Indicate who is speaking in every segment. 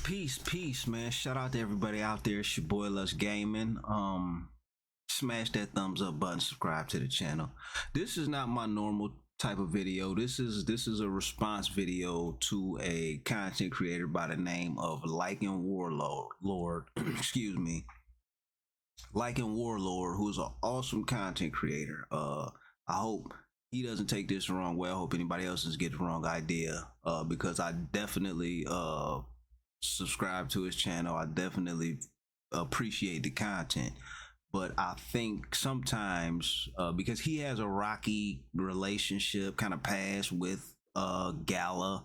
Speaker 1: Peace, man. Shout out to everybody out there. It's your boy Lust Gaming. Smash that thumbs up button, subscribe to the channel. This is not my normal type of video. This is a response video to a content creator by the name of Lycan Warlord. Excuse me. Lycan Warlord, who's an awesome content creator. I hope he doesn't take this the wrong way. I hope anybody else doesn't get the wrong idea. Because I definitely subscribe to his channel. I definitely appreciate the content, but I think sometimes because he has a rocky relationship kind of past with Gala,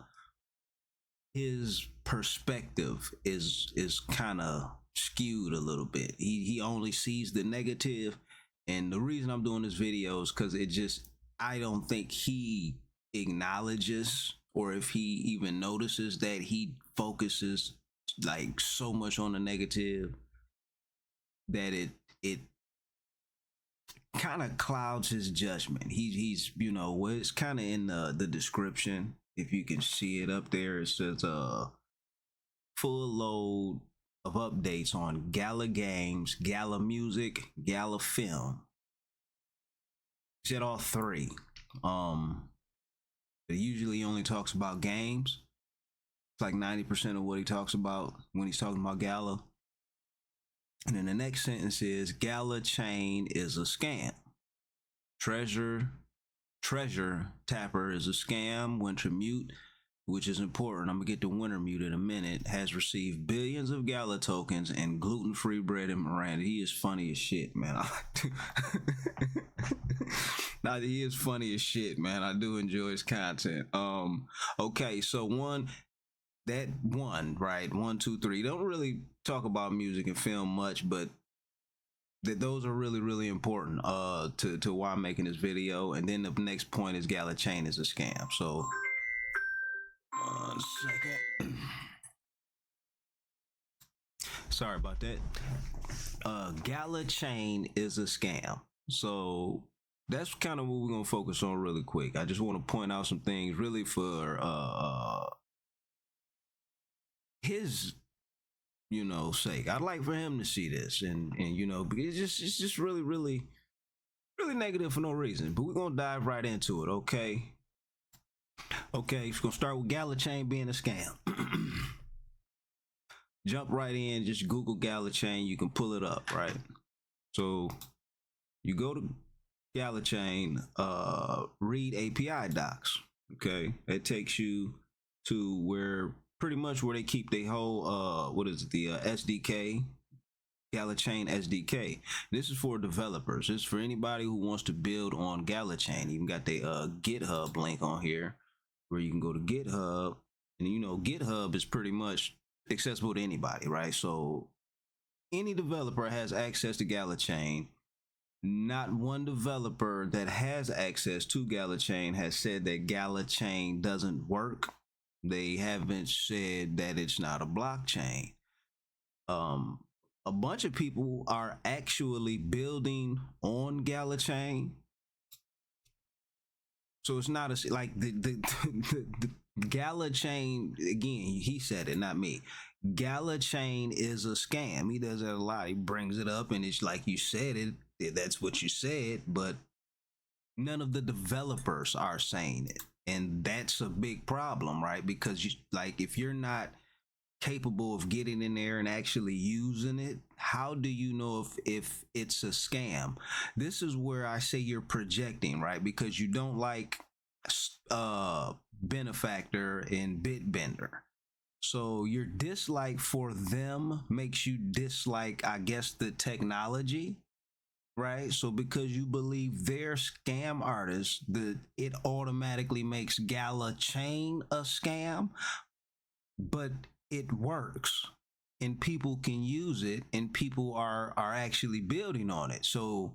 Speaker 1: his perspective is kind of skewed a little bit. He only sees the negative, and the reason I'm doing this video is because I don't think he acknowledges, or if he even notices, that he focuses like so much on the negative that it kind of clouds his judgment. He's well, it's kind of in the description. If you can see it up there, it says full load of updates on Gala Games, Gala Music, Gala Film. Said all three. It usually only talks about games. It's like 90% of what he talks about when he's talking about Gala. And then the next sentence is Gala chain is a scam. Treasure Tapper is a scam. Winter Mute, which is important, I'm gonna get to Winter Mute in a minute, has received billions of Gala tokens and gluten-free bread in Miranda. He is funny as shit, man. Now, he is funny as shit, man. I do enjoy his content. Okay, so one, right? 1, 2, 3. Don't really talk about music and film much, but those are really, really important to why I'm making this video. And then the next point is Gala chain is a scam. So 1 second. Sorry about that. Gala chain is a scam. So that's kind of what we're gonna focus on really quick. I just want to point out some things really for his sake. I'd like for him to see this, and because it's just really, really, really negative for no reason. But we're gonna dive right into it, okay? Okay, it's gonna start with Gala chain being a scam. Jump right in, just Google Gala chain, you can pull it up, right? So you go to Gala chain, read API docs. Okay, it takes you to where pretty much where they keep their whole the SDK, Gala chain SDK. This is for developers. This is for anybody who wants to build on Gala chain. Even got the GitHub link on here where you can go to GitHub, and GitHub is pretty much accessible to anybody, right? So any developer has access to Gala chain. Not one developer that has access to Gala chain has said that Gala chain doesn't work. They haven't said that it's not a blockchain. A bunch of people are actually building on Gala chain. So it's not like the Gala chain, again, he said it, not me. Gala chain is a scam. He does that a lot. He brings it up, and it's like you said it. That's what you said, but none of the developers are saying it, and that's a big problem, right? Because if you're not capable of getting in there and actually using it, how do you know if it's a scam? This is where I say you're projecting, right? Because you don't like Benefactor and Bitbender. So your dislike for them makes you dislike, I guess, the technology, right? So because you believe they're scam artists, it automatically makes Gala chain a scam, but it works and people can use it, and people are actually building on it. So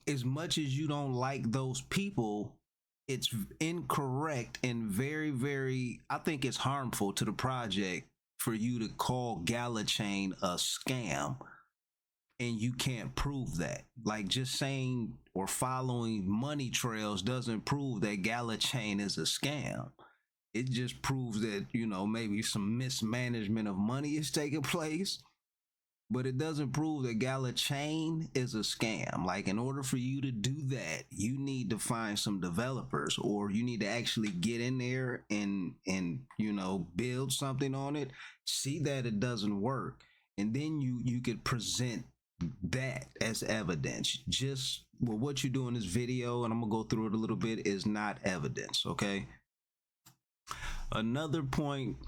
Speaker 1: as much as you don't like those people, it's incorrect and very, very, I think it's harmful to the project for you to call Gala chain a scam, and you can't prove that. Like, just saying or following money trails doesn't prove that Gala chain is a scam. It just proves that, you know, maybe some mismanagement of money is taking place, but it doesn't prove that Gala Chain is a scam. Like, in order for you to do that, you need to find some developers, or you need to actually get in there and you know, build something on it, see that it doesn't work, and then you could present that as evidence. Just, well, what you do in this video, and I'm gonna go through it a little bit, is not evidence. Okay. Another point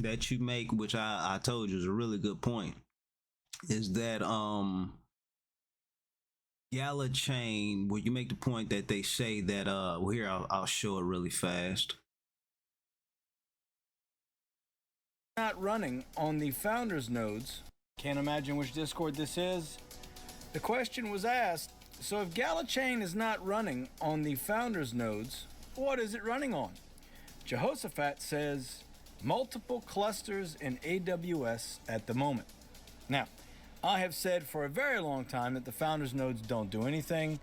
Speaker 1: that you make, which I told you is a really good point, is that Gala Chain, where you make the point that they say that well, here I'll show it really fast.
Speaker 2: Not running on the founders nodes. Can't imagine which Discord this is. The question was asked, so if Gala Chain is not running on the founders nodes, what is it running on? Jehoshaphat says multiple clusters in AWS at the moment. Now, I have said for a very long time that the founders nodes don't do anything,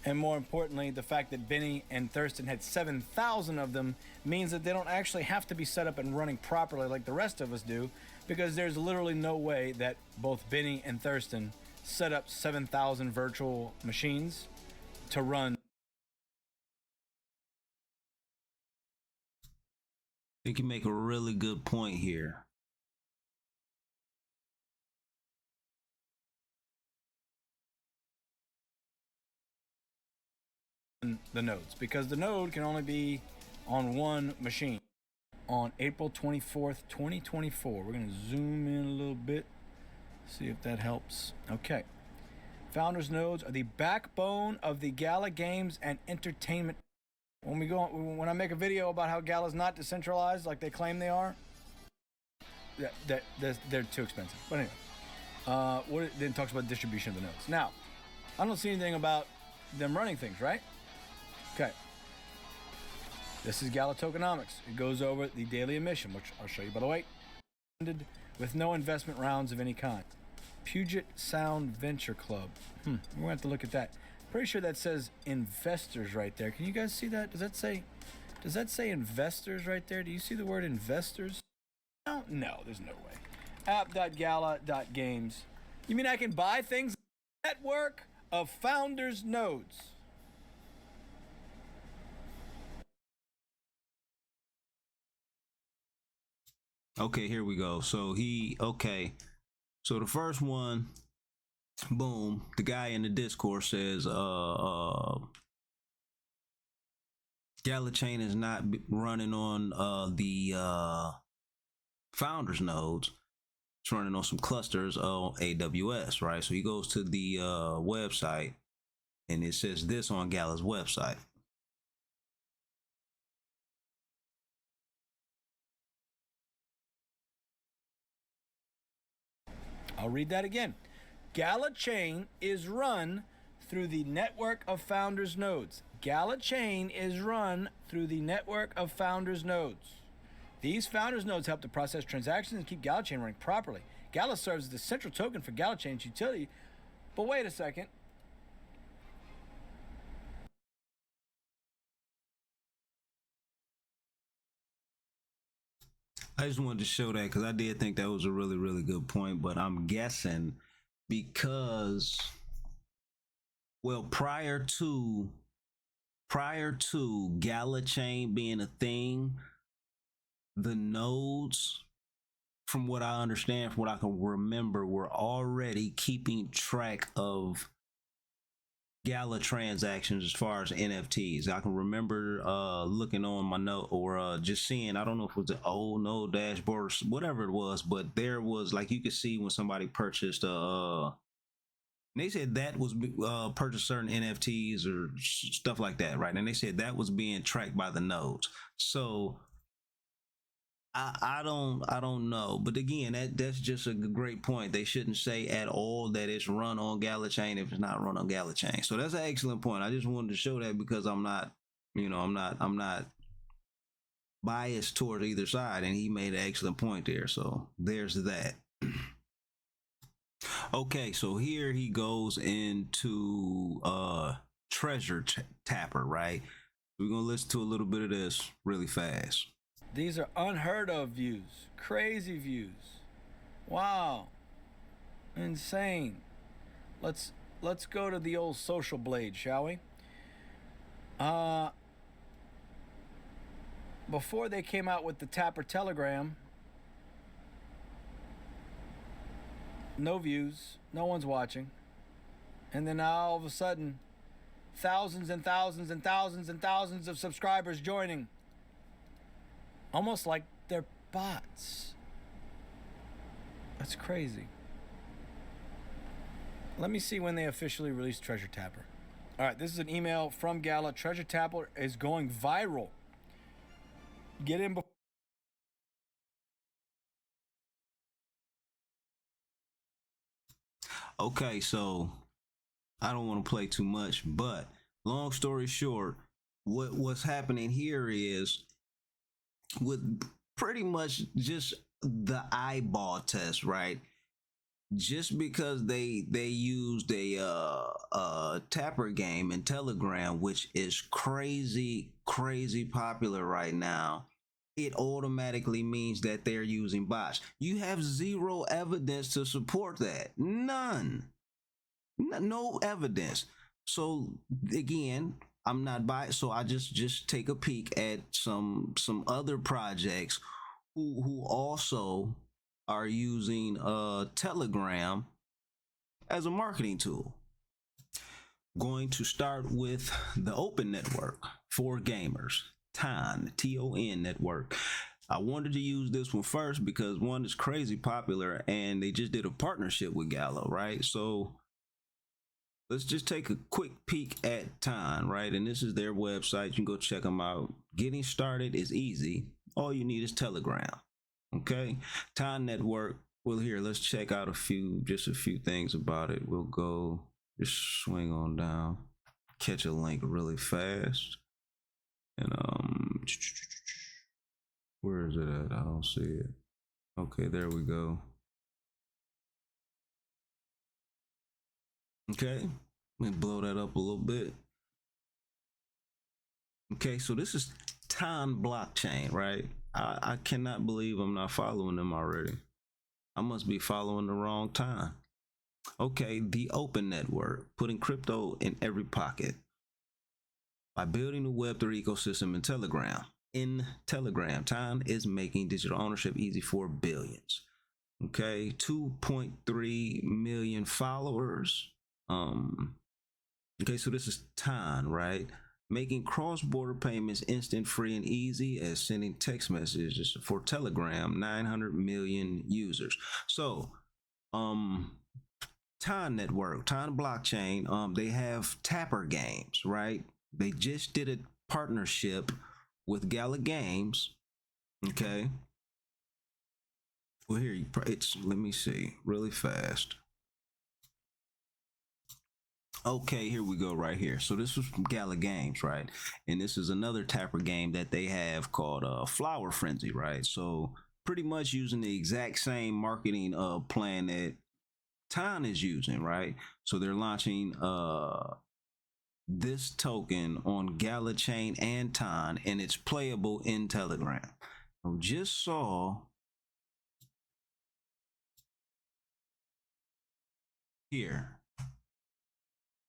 Speaker 2: and more importantly, the fact that Benny and Thurston had 7,000 of them means that they don't actually have to be set up and running properly like the rest of us do, because there's literally no way that both Benny and Thurston set up 7,000 virtual machines to run.
Speaker 1: I think you make a really good point here.
Speaker 2: The nodes, because the node can only be on one machine. On April 24th, 2024, we're going to zoom in a little bit, see if that helps. Okay. Founders nodes are the backbone of the Gala Games and entertainment. When I make a video about how Gala's not decentralized like they claim they are, they're too expensive. But anyway, then talks about distribution of the nodes. Now, I don't see anything about them running things, right? Okay. This is Gala Tokenomics. It goes over the daily emission, which I'll show you by the way. With no investment rounds of any kind. Puget Sound Venture Club. We're gonna have to look at that. Pretty sure that says investors right there. Can you guys see that? Does that say investors right there? Do you see the word investors? No, there's no way. App.gala.games. You mean I can buy things? Network of founders nodes.
Speaker 1: Okay, here we go. So so the first one, boom, the guy in the Discord says Gala Chain is not running on the founders nodes. It's running on some clusters on AWS, right? So he goes to the website, and it says this on Gala's website.
Speaker 2: I'll read that again. Gala Chain is run through the network of founders nodes. Gala Chain is run through the network of founders nodes. These founders nodes help to process transactions and keep Gala Chain running properly. Gala serves as the central token for Gala Chain's utility. But wait a second.
Speaker 1: I just wanted to show that because I did think that was a really, really good point, but I'm guessing because, well, prior to Gala Chain being a thing, the nodes, from what I understand, from what I can remember, were already keeping track of Gala transactions as far as NFTs. I can remember looking on my note, or just seeing, I don't know if it was the old node dashboard or whatever it was, but there was, like, you could see when somebody purchased they said that was purchased certain NFTs or stuff like that, right? And they said that was being tracked by the nodes. So I don't know, but again, that's just a great point. They shouldn't say at all that it's run on Gala Chain if it's not run on Gala Chain. So that's an excellent point. I just wanted to show that because I'm not biased toward either side, and he made an excellent point there. So there's that. Okay, so here he goes into Treasure Tapper, right? We're gonna listen to a little bit of this really fast.
Speaker 2: These are unheard of views, crazy views. Wow, insane. Let's go to the old social blade, shall we? Before they came out with the Tapper Telegram, no views, no one's watching. And then now all of a sudden, thousands and thousands and thousands and thousands of subscribers joining. Almost like they're bots. That's crazy. Let me see when they officially release Treasure Tapper. All right, this is an email from Gala. Treasure Tapper is going viral. Get in before.
Speaker 1: Okay, so I don't want to play too much, but long story short, what's happening here is with pretty much just the eyeball test, right? Just because they used a Tapper game in Telegram, which is crazy popular right now, it automatically means that they're using bots. You have zero evidence to support that. None. No evidence. So again, I'm not biased, so I just take a peek at some other projects who also are using Telegram as a marketing tool. Going to start with the Open Network for gamers, TON, T-O-N network. I wanted to use this one first because one is crazy popular and they just did a partnership with Gala, right? So let's just take a quick peek at TON, right? And this is their website. You can go check them out. Getting started is easy. All you need is Telegram. Okay, TON network. Well, here, let's check out just a few things about it. We'll go, just swing on down, catch a link really fast. And where is it at? I don't see it. Okay, there we go. Okay, let me blow that up a little bit. Okay, so this is TON blockchain, right? I cannot believe I'm not following them already. I must be following the wrong TON. Okay, the Open Network, putting crypto in every pocket by building the Web3 ecosystem in Telegram. In Telegram, TON is making digital ownership easy for billions. Okay, 2.3 million followers. Okay, so this is TON, right? Making cross-border payments instant, free, and easy as sending text messages for Telegram, 900 million users. So, TON network, TON blockchain, they have Tapper Games, right? They just did a partnership with Gala Games, okay? Well, here, let me see, really fast. Okay, here we go right here. So this was from Gala Games, right? And this is another Tapper game that they have called Flower Frenzy, right? So pretty much using the exact same marketing plan that TON is using, right? So they're launching this token on Gala Chain and TON, and it's playable in Telegram. I just saw here.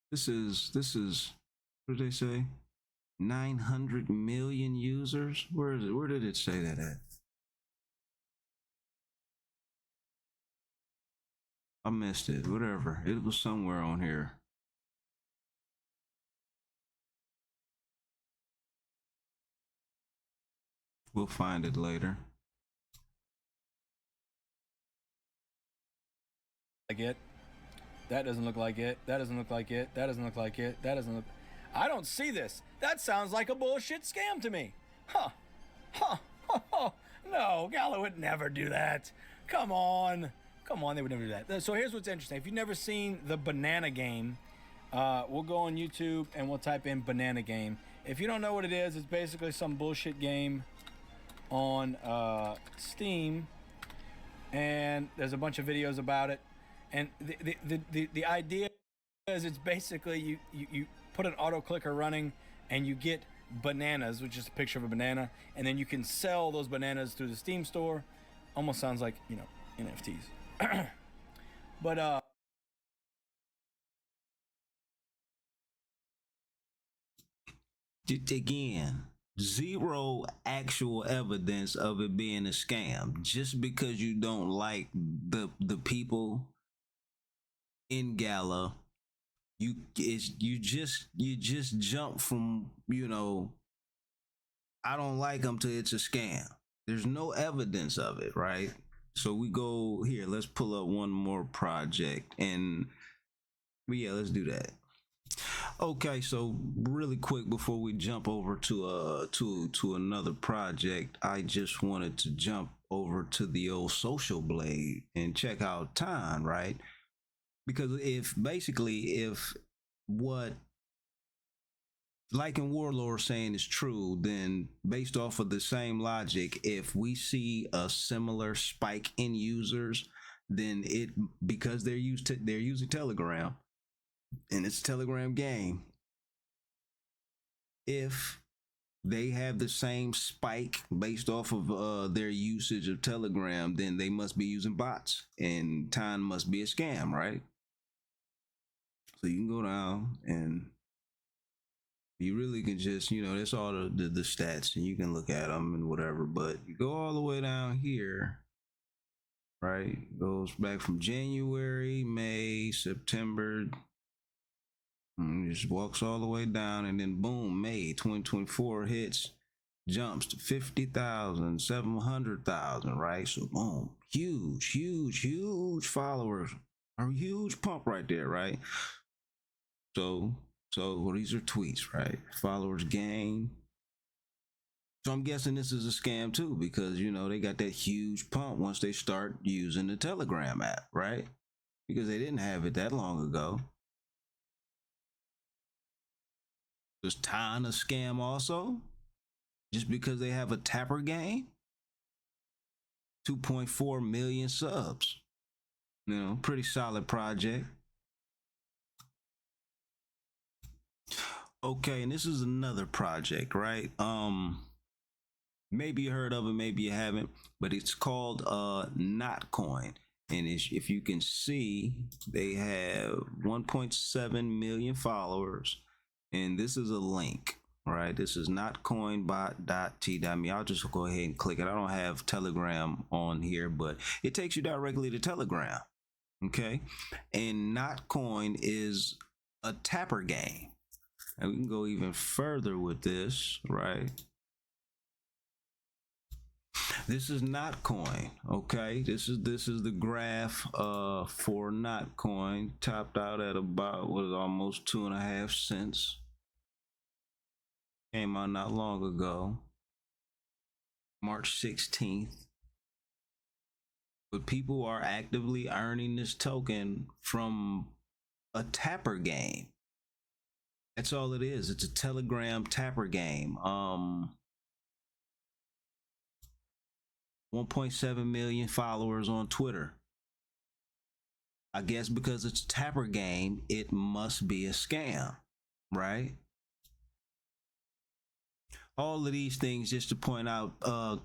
Speaker 1: This is what did they say? 900 million users. Where is it? Where did it say that at? I missed it. Whatever. It was somewhere on here. We'll find it later.
Speaker 2: Like it. That doesn't look like it. That doesn't look like it. That doesn't look like it. That doesn't look. I don't see this. That sounds like a bullshit scam to me. Huh. No, Gala would never do that. Come on, they would never do that. So here's what's interesting. If you've never seen the banana game, we'll go on YouTube and we'll type in banana game. If you don't know what it is, it's basically some bullshit game on Steam, and there's a bunch of videos about it. And the idea is it's basically you put an auto clicker running and you get bananas, which is a picture of a banana, and then you can sell those bananas through the Steam store. Almost sounds like, NFTs. But
Speaker 1: again, zero actual evidence of it being a scam. Just because you don't like the people in Gala, you just jump from, I don't like them to it's a scam. There's no evidence of it, right? So we go here. Let's pull up one more project, and yeah, let's do that. Okay, so really quick before we jump over to another project, I just wanted to jump over to the old Social Blade and check out time, right? Because if what Lycan Warlord saying is true, then based off of the same logic, if we see a similar spike in users, then because they're using Telegram, and it's a Telegram game, if they have the same spike based off of their usage of Telegram, then they must be using bots, and time must be a scam, right? So you can go down, and you really can just, that's all the stats, and you can look at them and whatever. But you go all the way down here, right? It goes back from January, May, September. Just walks all the way down, and then boom, May 2024 hits, jumps to 50,000, 700,000, right? So boom, huge followers, a huge pump right there, right? So well, these are tweets, right? Followers gain. So I'm guessing this is a scam too, because they got that huge pump once they start using the Telegram app, right? Because they didn't have it that long ago. Is Time a scam also? Just because they have a tapper game? 2.4 million subs. Pretty solid project. Okay, and this is another project, right? Maybe you heard of it, maybe you haven't, but it's called Notcoin. And if you can see, they have 1.7 million followers. And this is a link, right? This is notcoinbot.t.me. I'll just go ahead and click it. I don't have Telegram on here, but it takes you directly to Telegram. Okay. And Notcoin is a tapper game. And we can go even further with this, right? This is Notcoin, okay? This is the graph for Notcoin, topped out at about almost 2.5 cents. Came out not long ago, March 16th. But people are actively earning this token from a tapper game. That's all it is. It's a Telegram tapper game. 1.7 million followers on Twitter. I guess because it's a tapper game, it must be a scam, right? All of these things just to point out,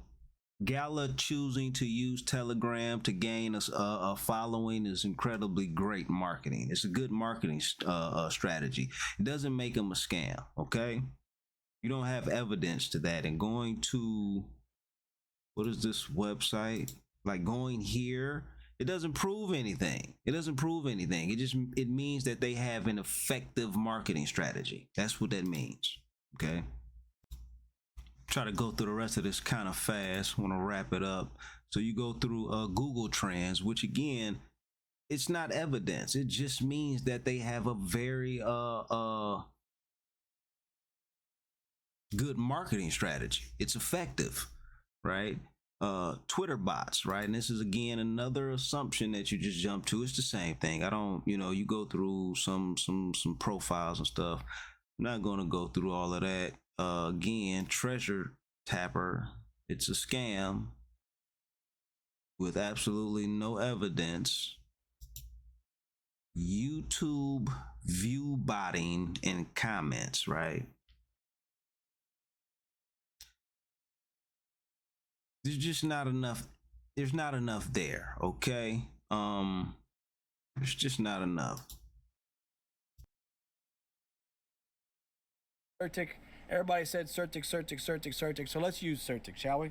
Speaker 1: Gala choosing to use Telegram to gain a following is incredibly great marketing. It's a good marketing strategy. It doesn't make them a scam, okay? You don't have evidence to that. And going to, what is this website? Like going here, it doesn't prove anything. It doesn't prove anything. It means that they have an effective marketing strategy. That's what that means, okay? Try to go through the rest of this kind of fast. Want to wrap it up. So you go through Google Trends, which again, it's not evidence. It just means that they have a very good marketing strategy. It's effective, right? Twitter bots, right? And this is again another assumption that you just jump to. It's the same thing. I don't, you go through some profiles and stuff. I'm not going to go through all of that. Again, treasure tapper, it's a scam with absolutely no evidence. YouTube view botting in comments, right? There's just not enough. There's not enough there. Okay. There's just not enough.
Speaker 2: Certic. Everybody said Certic, Certic, Certic, Certic. So let's use Certic, shall we?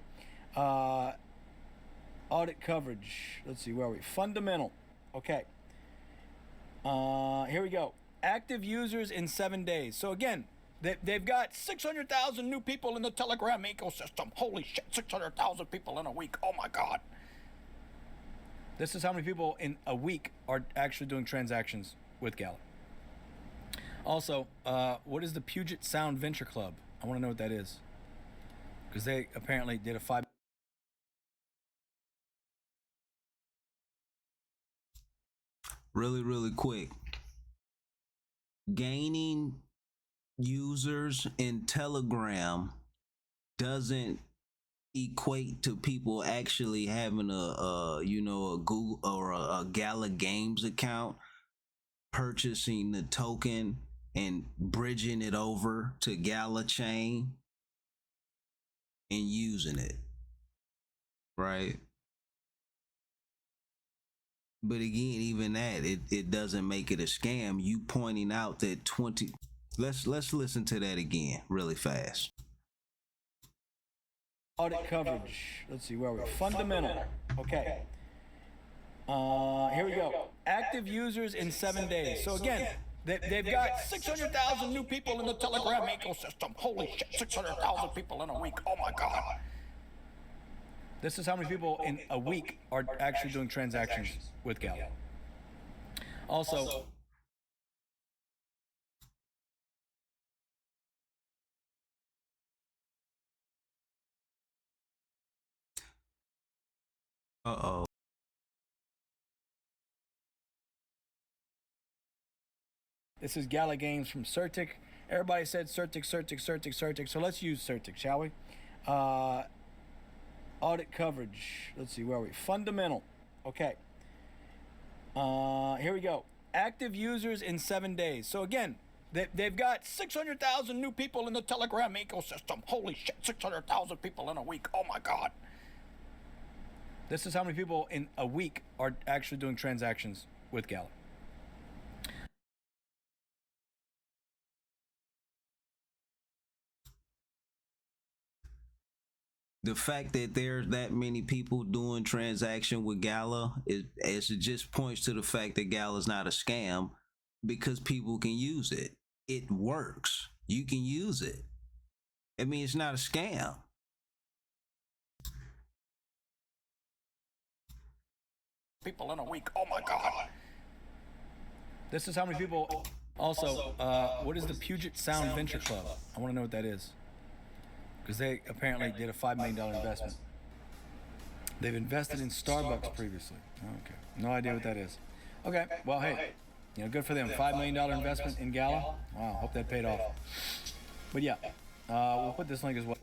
Speaker 2: Audit coverage. Let's see, where are we? Fundamental. Okay. Here we go. Active users in 7 days. So again, they've got 600,000 new people in the Telegram ecosystem. Holy shit, 600,000 people in a week. Oh my God. This is how many people in a week are actually doing transactions with Gala. Also, what is the Puget Sound Venture Club? I want to know what that is. Because they apparently did a 5...
Speaker 1: Really quick. Gaining users in Telegram doesn't equate to people actually having a Google or a Gala Games account, purchasing the token and bridging it over to Gala chain and using it, right? But again, even that, it doesn't make it a scam. You pointing out that 20... Let's listen to that again really fast.
Speaker 2: Audit coverage. Let's see, where are we? Fundamental. Okay. Here we go. Active users in 7 days. So again, they've got 600,000 new people in the Telegram ecosystem. Holy shit, 600,000 people in a week. Oh my God. This is how many people in a week are actually doing transactions with Gala. Also,
Speaker 1: Uh-oh.
Speaker 2: this is Gala Games from Certic. Everybody said Certic, Certic, Certic, Certic. So let's use Certic, shall we? Audit coverage. Let's see, where are we? Fundamental. Okay. Here we go. Active users in 7 days. So again, they've got 600,000 new people in the Telegram ecosystem. Holy shit, 600,000 people in a week. Oh my God. This is how many people in a week are actually doing transactions with Gala.
Speaker 1: The fact that there's that many people doing transaction with Gala it just points to the fact that Gala's not a scam, because people can use it. It works. You can use it. I mean, it's not a scam.
Speaker 2: People in a week. Oh my God. This is how many people. Also, what is the Puget Sound Venture Club? I want to know what that is. Because they apparently did a $5 million investment. They've invested in Starbucks previously. Okay. No idea what that is. Okay. Well, hey, good for them. $5 million investment in Gala. Wow. Hope that paid off. But yeah, we'll put this link as well.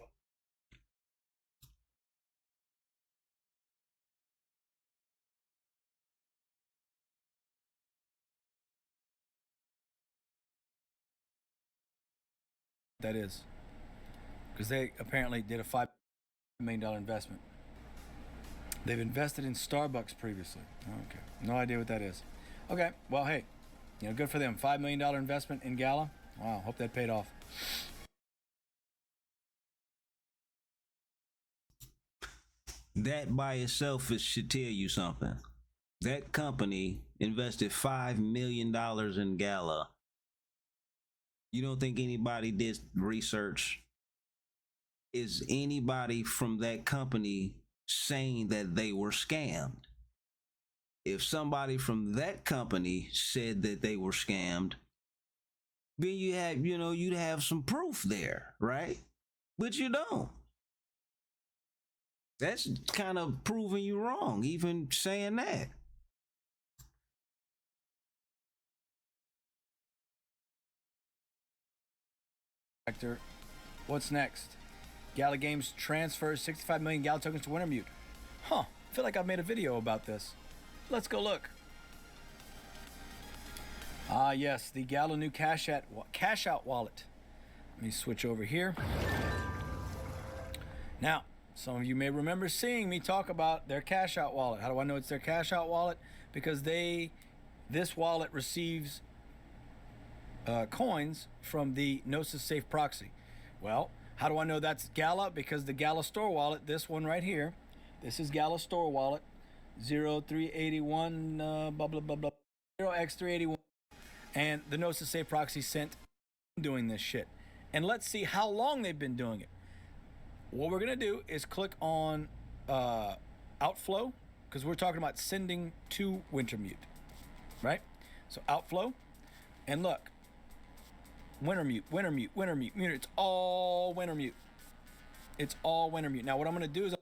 Speaker 2: That is. Because they apparently did a $5 million investment. They've invested in Starbucks previously. Okay. No idea what that is. Okay. Well, hey, good for them. $5 million investment in Gala. Wow. Hope that paid off.
Speaker 1: That by itself should tell you something. That company invested $5 million in Gala. You don't think anybody did research? Is anybody from that company saying that they were scammed? If somebody from that company said that they were scammed, then you'd have some proof there, right? But you don't. That's kind of proving you wrong, even saying that.
Speaker 2: What's next? Gala Games transfers 65 million Gala tokens to Wintermute. Huh, I feel like I've made a video about this. Let's go look. Ah, yes, the Gala new cash out wallet. Let me switch over here. Now, Some of you may remember seeing me talk about their cash out wallet. How do I know it's their cash out wallet? Because this wallet receives coins from the Gnosis Safe proxy. Well, how do I know that's Gala? Because the Gala store wallet, this one right here, this is Gala store wallet, 0381 blah blah blah blah 0x381, and the Gnosis Safe proxy sent doing this shit. And let's see how long they've been doing it. What we're gonna do is click on outflow, because we're talking about sending to Wintermute, right? So outflow, and look, Wintermute. It's all Wintermute. It's all Wintermute. Now what I'm gonna do is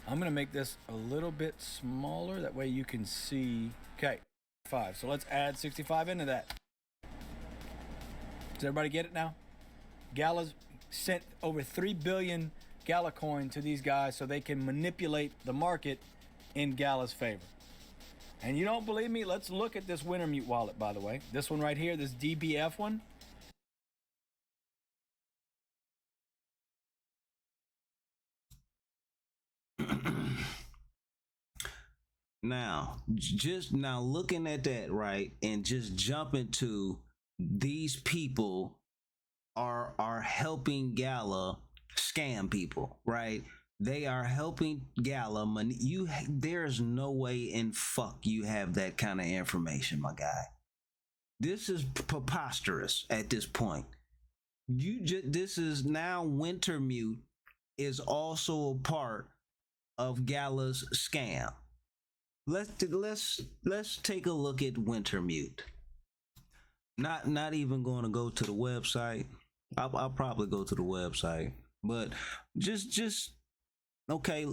Speaker 2: I'm gonna make this a little bit smaller, that way you can see. Okay, 5. So let's add 65 into that. Does everybody get it now? Gala's sent over 3 billion Gala coin to these guys so they can manipulate the market in Gala's favor. And you don't believe me? Let's look at this Wintermute wallet, by the way. This one right here, this DBF one.
Speaker 1: Now, just now looking at that, right, and just jumping to these people are helping Gala scam people, right? They are helping Gala money. There's no way in fuck you have that kind of information, my guy. This is preposterous at this point. This is now Wintermute is also a part of Gala's scam. Let's take a look at Wintermute. Not even going to go to the website. I'll probably go to the website, but just okay.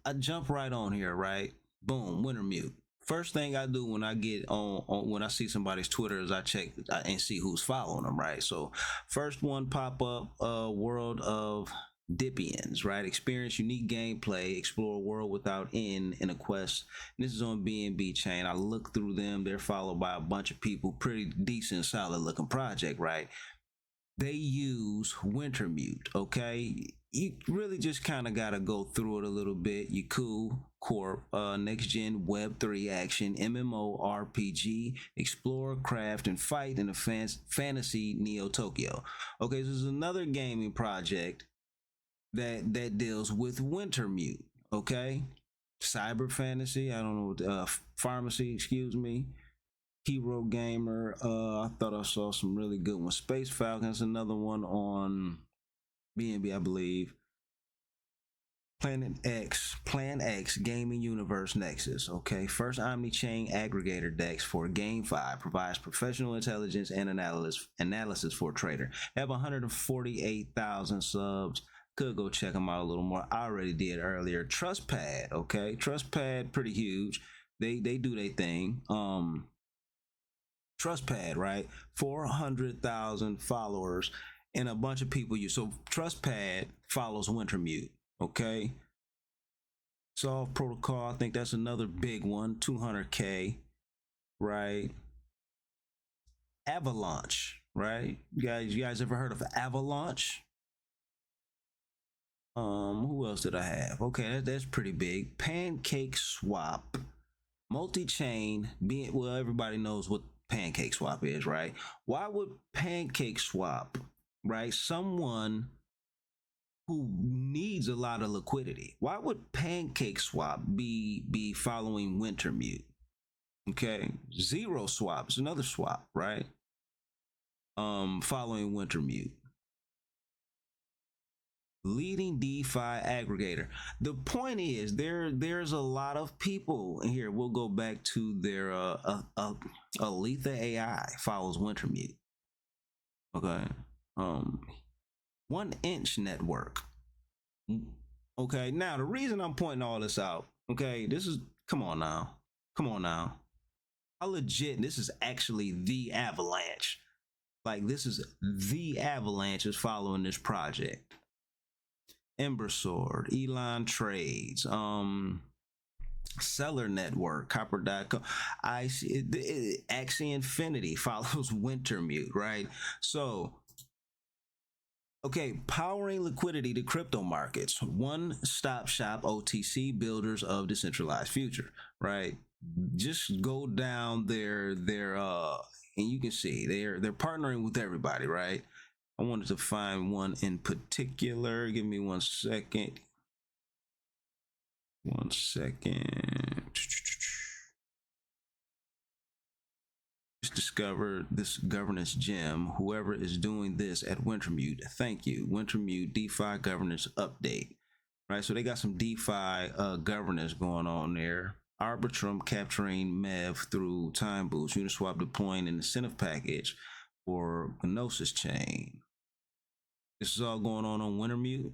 Speaker 1: I jump right on here, right? Boom, Wintermute. First thing I do when I get on when I see somebody's Twitter is I check and see who's following them, right? So first one pop up, World of Dippians, right? Experience unique gameplay, explore a world without end in a quest. And this is on BNB chain. I look through them. They're followed by a bunch of people. Pretty decent, solid looking project, right? They use Wintermute, okay? You really just kind of got to go through it a little bit. You cool corp, next gen web3 action, MMO RPG, explore, craft, and fight in a fantasy Neo Tokyo. Okay, so this is another gaming project that deals with Wintermute, okay? Cyber fantasy, I don't know, pharmacy, excuse me. Hero gamer, I thought I saw some really good ones. Space Falcons, another one on BNB, I believe. Plan X Gaming Universe Nexus, okay? First omni-chain aggregator DEX for GameFi, provides professional intelligence and analysis for a trader. Have 148,000 subs. Could go check them out a little more. I already did earlier. TrustPad, okay? TrustPad, pretty huge. They do their thing. TrustPad, right? 400,000 followers and a bunch of people use. So TrustPad follows Wintermute, okay? Solve Protocol, I think that's another big one. 200K, right? Avalanche, right? You guys ever heard of Avalanche? Who else did I have? Okay, that's pretty big. Pancake Swap, multi-chain. Well, everybody knows what Pancake Swap is, right? Why would Pancake Swap, right? Someone who needs a lot of liquidity. Why would Pancake Swap be following Wintermute? Okay, Zero Swap is another swap, right? Following Wintermute. Leading DeFi aggregator. The point is there's a lot of people in here. We'll go back to their Aletha AI follows Wintermute. Okay. 1 Inch Network. Okay, now the reason I'm pointing all this out, okay, this is come on now. How legit this is actually the Avalanche. Like this is the Avalanche is following this project. Ember Sword, Elon Trades, Seller Network, Copper.com, Axie Infinity follows Wintermute, right? So, okay, powering liquidity to crypto markets, one-stop shop OTC builders of decentralized future, right? Just go down and you can see they're partnering with everybody, right? I wanted to find one in particular. Give me 1 second. 1 second. Just discovered this governance gem. Whoever is doing this at Wintermute, thank you. Wintermute DeFi governance update. Right, so they got some DeFi governance going on there. Arbitrum capturing MEV through time boost. Uniswap deploying an incentive package for Gnosis chain. This is all going on Wintermute.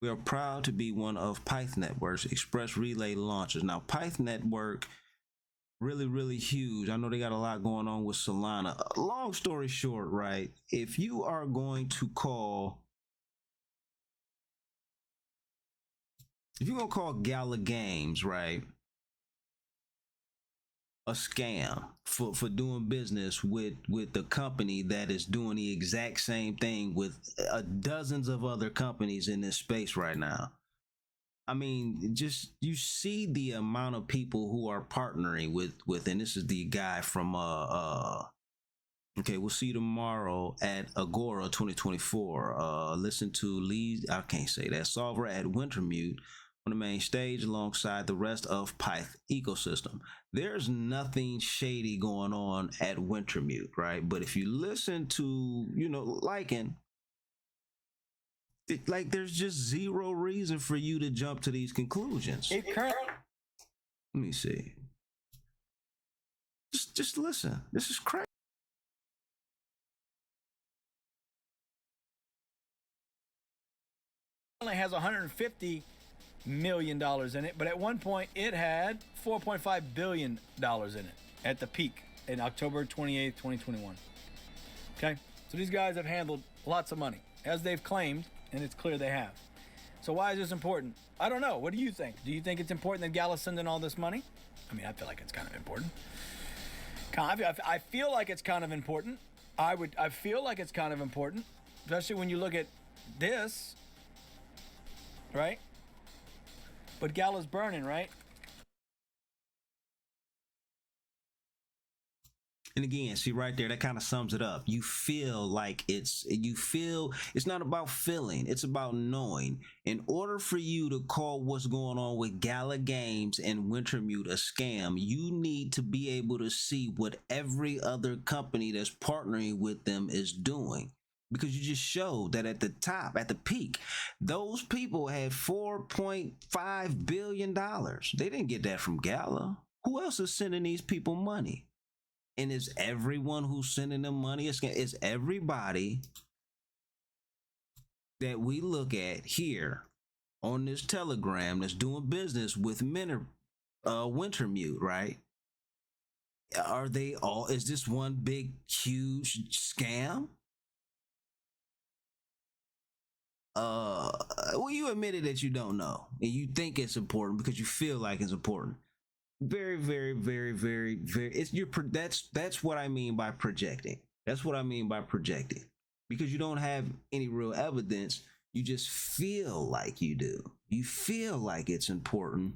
Speaker 1: We are proud to be one of Pyth Network's Express Relay launchers. Now, Pyth Network, really huge. I know they got a lot going on with Solana. Long story short, right? If you are going to call Gala Games, right, a scam for doing business with the company that is doing the exact same thing with dozens of other companies in this space right now. I mean, just you see the amount of people who are partnering with and this is the guy from okay, we'll see you tomorrow at Agora 2024. Listen to Lee, I can't say that, Solver at Wintermute on the main stage alongside the rest of Pyth ecosystem. There's nothing shady going on at Wintermute, right? But if you listen to, Lycan, like there's just zero reason for you to jump to these conclusions. Let me see. Just listen. This is crazy.
Speaker 2: Only has $150 million in it, but at one point it had $4.5 billion in it at the peak in October 28th, 2021. Okay, so these guys have handled lots of money, as they've claimed, and it's clear they have. So why is this important? I don't know. What do you think? Do you think it's important that Gala's sending all this money? I mean, I feel like it's kind of important. I feel like it's kind of important. I feel like it's kind of important, especially when you look at this, right? But Gala's burning, right?
Speaker 1: And again, see right there, that kind of sums it up. You feel it's not about feeling, it's about knowing. In order for you to call what's going on with Gala Games and Wintermute a scam, you need to be able to see what every other company that's partnering with them is doing. Because you just showed that at the top, at the peak, those people had $4.5 billion. They didn't get that from Gala. Who else is sending these people money? And is everyone who's sending them money a scam? Is everybody that we look at here on this Telegram that's doing business with Wintermute, right? Are they all, is this one big, huge scam? Well, you admitted that you don't know and you think it's important because you feel like it's important. Very that's what I mean by projecting. That's what I mean by projecting, because you don't have any real evidence. You just feel like you do. You feel like it's important,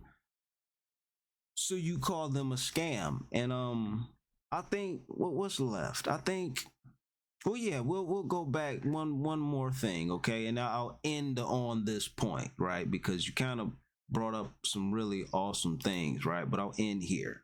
Speaker 1: so you call them a scam. And I think what's left, I think, well, yeah, we'll go back one more thing, okay, and I'll end on this point, right, because you kind of brought up some really awesome things, right? But I'll end here.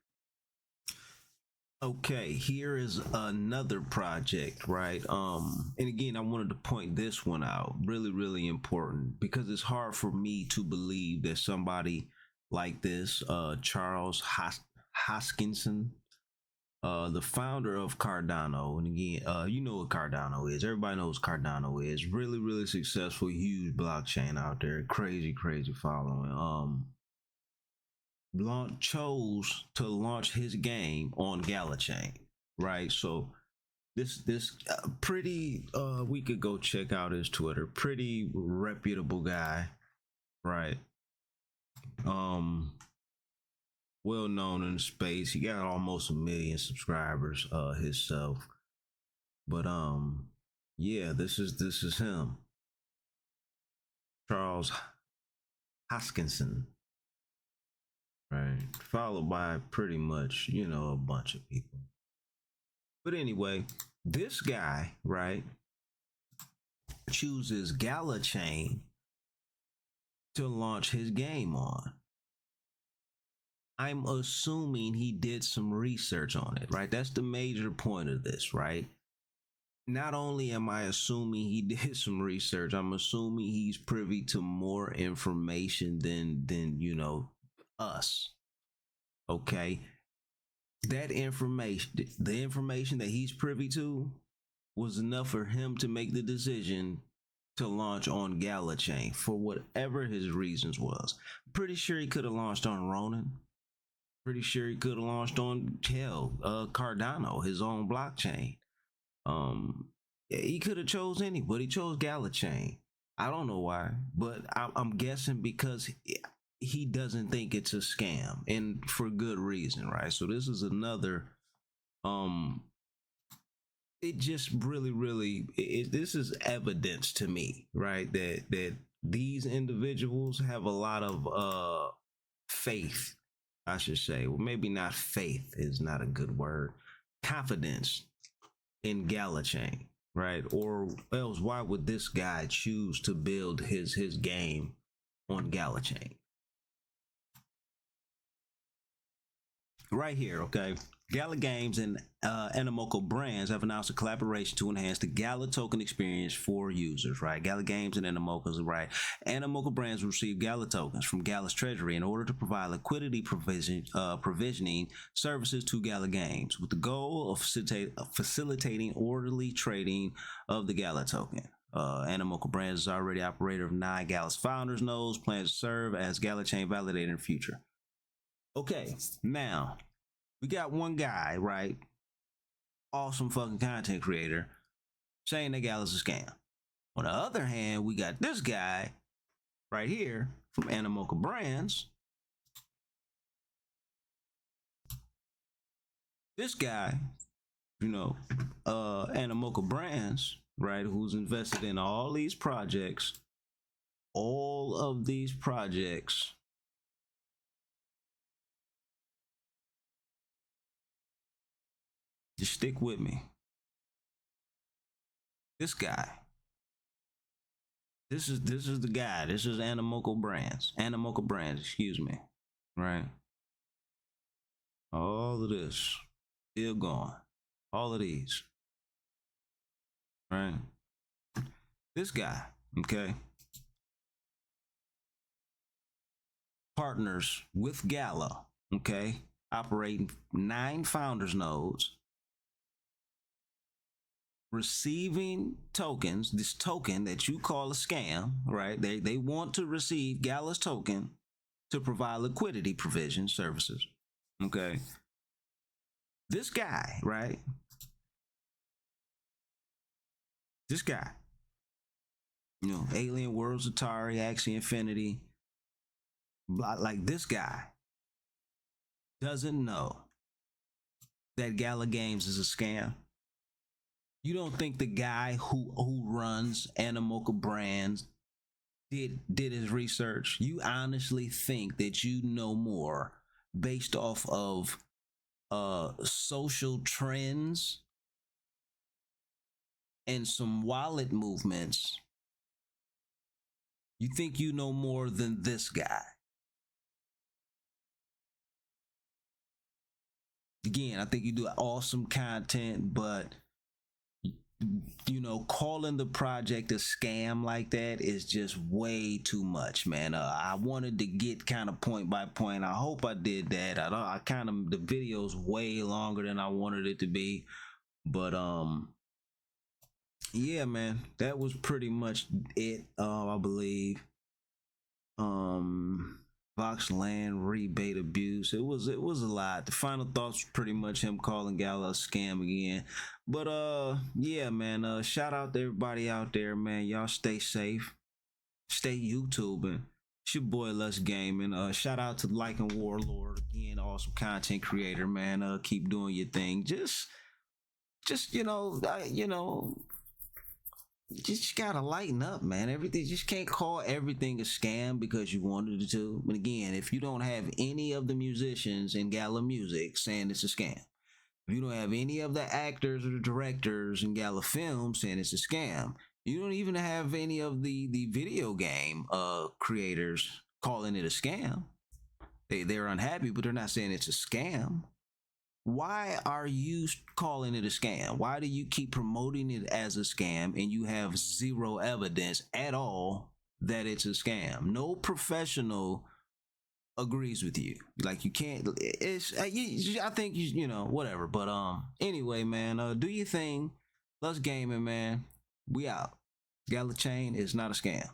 Speaker 1: Okay, here is another project, right? And again, I wanted to point this one out. Really important, because it's hard for me to believe that somebody like this, Charles Hoskinson, the founder of Cardano, and again, you know what Cardano is. Everybody knows Cardano is. Really successful, huge blockchain out there. Crazy following. Chose to launch his game on Gala chain, right? So this pretty we could go check out his Twitter. Pretty reputable guy, right? well known in the space. He got almost 1 million subscribers himself. But yeah, this is him. Charles Hoskinson. Right. Followed by pretty much, a bunch of people. But anyway, this guy, right, chooses Gala Chain to launch his game on. I'm assuming he did some research on it, right? That's the major point of this, right? Not only am I assuming he did some research, I'm assuming he's privy to more information than us. Okay? That information, the information that he's privy to was enough for him to make the decision to launch on Gala Chain for whatever his reasons was. Pretty sure he could have launched on Ronin. Pretty sure he could have launched on Cardano, his own blockchain. He could have chose any, but he chose Gala Chain. I don't know why, but I'm guessing because he doesn't think it's a scam, and for good reason, right? So this is another. It just really, this is evidence to me, right? That these individuals have a lot of faith, I should say. Well, maybe not faith is not a good word. Confidence in Gala Chain, right? Or else why would this guy choose to build his game on Gala Chain? Right here, okay. Gala Games and Animoca Brands have announced a collaboration to enhance the Gala token experience for users, right? Gala Games and Animoca's, right? Animoca Brands will receive Gala tokens from Gala's treasury in order to provide liquidity provisioning services to Gala Games, with the goal of facilitating orderly trading of the Gala token. Animoca Brands is already operator of 9 Gala's founders nodes, plans to serve as Gala Chain validator in the future. Okay, now we got one guy, right? Awesome fucking content creator saying that Gala's a scam. On the other hand, we got this guy right here from Animoca Brands. This guy, Animoca Brands, right, who's invested in all these projects. All of these projects just stick with me. This guy. This is the guy. This is Animoca Brands. Animoca Brands, excuse me. Right? All of this still gone. All of these. Right? This guy, okay, partners with Gala, okay, operating 9 founders nodes, receiving tokens, this token that you call a scam, right? They want to receive Gala's token to provide liquidity provision services. Okay. This guy, right? This guy, Alien Worlds, Atari, Axie Infinity, like this guy doesn't know that Gala Games is a scam. You don't think the guy who runs Animoca Brands did his research? You honestly think that you know more based off of social trends and some wallet movements? You think you know more than this guy? Again, I think you do awesome content, but calling the project a scam like that is just way too much, man. I wanted to get kind of point by point. I hope I did that. The video's way longer than I wanted it to be, but yeah, man, that was pretty much it. I believe. Voxland rebate abuse. It was a lot. The final thoughts were pretty much him calling Gala a scam again. But yeah, man. Shout out to everybody out there, man. Y'all stay safe. Stay YouTubing. It's your boy Lus Gaming. Shout out to Lycan Warlord again, awesome content creator, man. Keep doing your thing. Just just gotta lighten up, man. Everything, just can't call everything a scam because you wanted it to. But again, if you don't have any of the musicians in Gala Music saying it's a scam, if you don't have any of the actors or the directors in Gala Film saying it's a scam, you don't even have any of the video game creators calling it a scam. They're unhappy, but they're not saying it's a scam. Why are you calling it a scam? Why do you keep promoting it as a scam and you have zero evidence at all that it's a scam? No professional agrees with you. Like, you can't. I think whatever. But anyway, man. Do your thing. Let's gaming, man. We out. Gala Chain is not a scam.